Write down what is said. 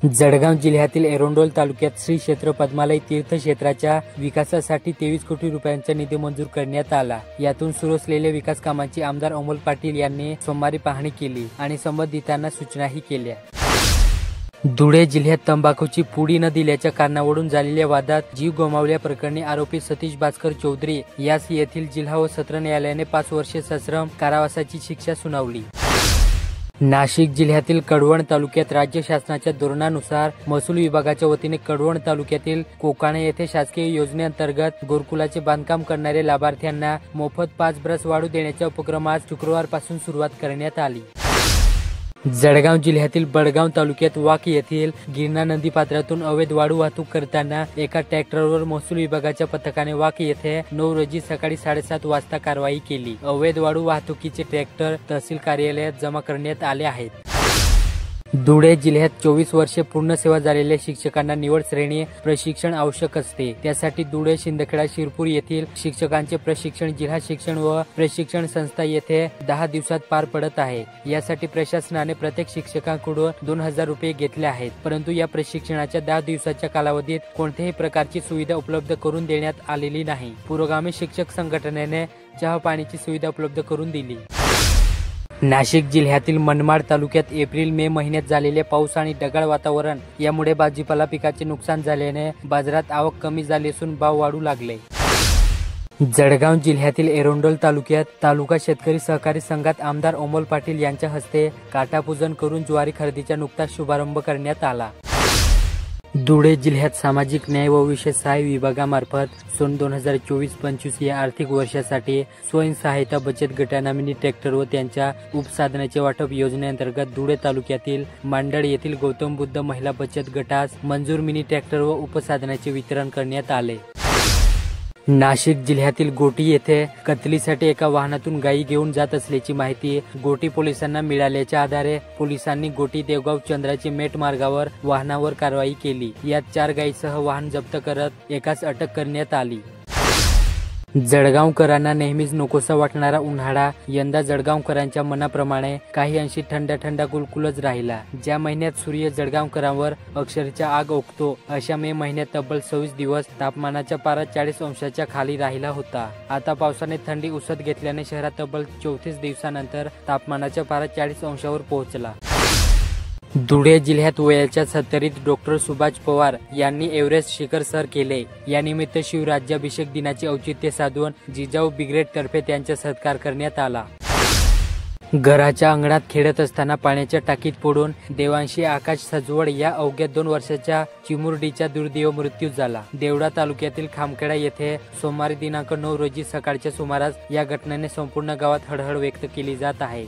जळगाव जिल्ह्यातील एरंडोल तालुक्यात श्री क्षेत्र पद्मालय तीर्थक्षेत्राच्या विकासासाठी 23 कोटी रुपयांचा निधी मंजूर करण्यात आला। यातून सुरू असलेल्या विकास कामांची आमदार अमोल पाटील यांनी सोमवारी पाहणी केली आणि संबंधितांना सूचनाही केल्या। धुळे जिल्ह्यात तंबाखूची पुडी न दिल्याच्या कारणावरून झालेल्या वादात जीव गमावल्याप्रकरणी आरोपी सतीश भास्कर चौधरी यास येथील जिल्हा व सत्र न्यायालयाने 5 वर्षे सश्रम कारावासाची शिक्षा सुनावली। नाशिक जिल्ह्यातील कळवण तालुक्यात राज्य शासनाच्या धोरणानुसार महसूल विभागाच्या वतीने कळवण तालुक्यातील कोकाणे येथे शासकीय योजनेअंतर्गत गुरुकुलाचे बांधकाम करणाऱ्या लाभार्थ्यांना मोफत 5 ब्रश वाढू देण्याच्या उपक्रमास शुक्रवारपासून सुरुवात करण्यात आली। जळगाव जिल्ह्यातील बडगाव तालुक्यात वाक येथील गिरणा नदीपात्रातून अवैध वाळू वाहतूक करताना एका ट्रॅक्टरवर महसूल विभागाच्या पथकाने वाक येथे 9 रोजी सकाळी 7:30 वाजता कारवाई केली। अवैध वाळू वाहतुकीचे ट्रॅक्टर तहसील कार्यालयात जमा करण्यात आले आहेत। धुळे जिल्ह्यात 24 वर्षे पूर्ण सेवा झालेल्या शिक्षकांना निवड श्रेणी प्रशिक्षण आवश्यक असते। त्यासाठी धुळे, शिंदखेडा, शिरपूर येथील शिक्षकांचे प्रशिक्षण जिल्हा शिक्षण व प्रशिक्षण संस्था येथे 10 दिवसात पार पडत आहे। यासाठी प्रशासनाने प्रत्येक शिक्षकांकडून 2000 रुपये घेतले आहेत, परंतु या प्रशिक्षणाच्या 10 दिवसाच्या कालावधीत कोणत्याही प्रकारची सुविधा उपलब्ध करून देण्यात आलेली नाही। पुरोगामी शिक्षक संघटनेने चहा पाण्याची सुविधा उपलब्ध करून दिली। नाशिक जिल्ह्यातील मनमाड तालुक्यात एप्रिल-मे महिन्यात झालेल्या पाऊस आणि ढगाळ वातावरण यामुळे भाजीपाला पिकाचे नुकसान झाल्याने बाजारात आवक कमी झाली असून भाव वाढू लागले। जळगाव जिल्ह्यातील एरंडोल तालुक्यात तालुका शेतकरी सहकारी संघात आमदार अमोल पाटील यांच्या हस्ते काटापूजन करून ज्वारी खरेदीचा नुकताच शुभारंभ करण्यात आला। धुळे जिल्ह्यात सामाजिक न्याय व विशेष सहाय्य विभागामार्फत सन 2024-25 या आर्थिक वर्षासाठी स्वयंसहायता बचत गटांना मिनी ट्रॅक्टर व त्यांच्या उपसाधनाचे वाटप योजनेअंतर्गत धुळे तालुक्यातील मांडळ येथील गौतम बुद्ध महिला बचत गटास मंजूर मिनी ट्रॅक्टर व उपसाधनाचे वितरण करण्यात आले। नाशिक जिल्ह्यातील गोटी येथे कत्तलीसाठी एका वाहनातून गायी घेऊन जात असल्याची माहिती गोटी पोलिसांना मिळाल्याच्या आधारे पोलिसांनी गोटी देवगाव चंद्राची मेट मार्गावर वाहनावर कारवाई केली। यात 4 गायीसह वाहन जप्त करत एकास अटक करण्यात आली। जळगावकरांना नेहमीच नकोसा वाटणारा उन्हाळा यंदा जळगावकरांच्या मनाप्रमाणे काही अंशी थंड कुलकुलच राहिला। ज्या महिन्यात सूर्य जळगावकरांवर अक्षरशः आग ओकतो अशा मे महिन्यात तब्बल 26 दिवस तापमानाचा पारा 40 अंशाच्या खाली राहिला होता। आता पावसाने थंडी उसत घेतल्याने शहरात तब्बल 34 दिवसानंतर तापमानाचा पारा 40 अंशावर पोहोचला। धुळे जिल्ह्यात वयाच्या 70th डॉक्टर सुभाष पवार यांनी एव्हरेस्ट शिखर सर केले। यानिमित्त शिवराज्याभिषेक दिनाचे औचित्य साधून जिजाऊ ब्रिगेड तर्फे त्यांचा सत्कार करण्यात आला। घराच्या अंगणात खेळत असताना पाण्याच्या टाकीत पडून देवांशी आकाश सजवड या अवघ्या 2 वर्षाच्या चिमुरडीचा दुर्दैवी मृत्यू झाला। देवडा तालुक्यातील खामखेडा येथे सोमवारी दिनांक 9 रोजी सकाळच्या सुमारास या घटनेने संपूर्ण गावात हळहळ व्यक्त केली जात आहे।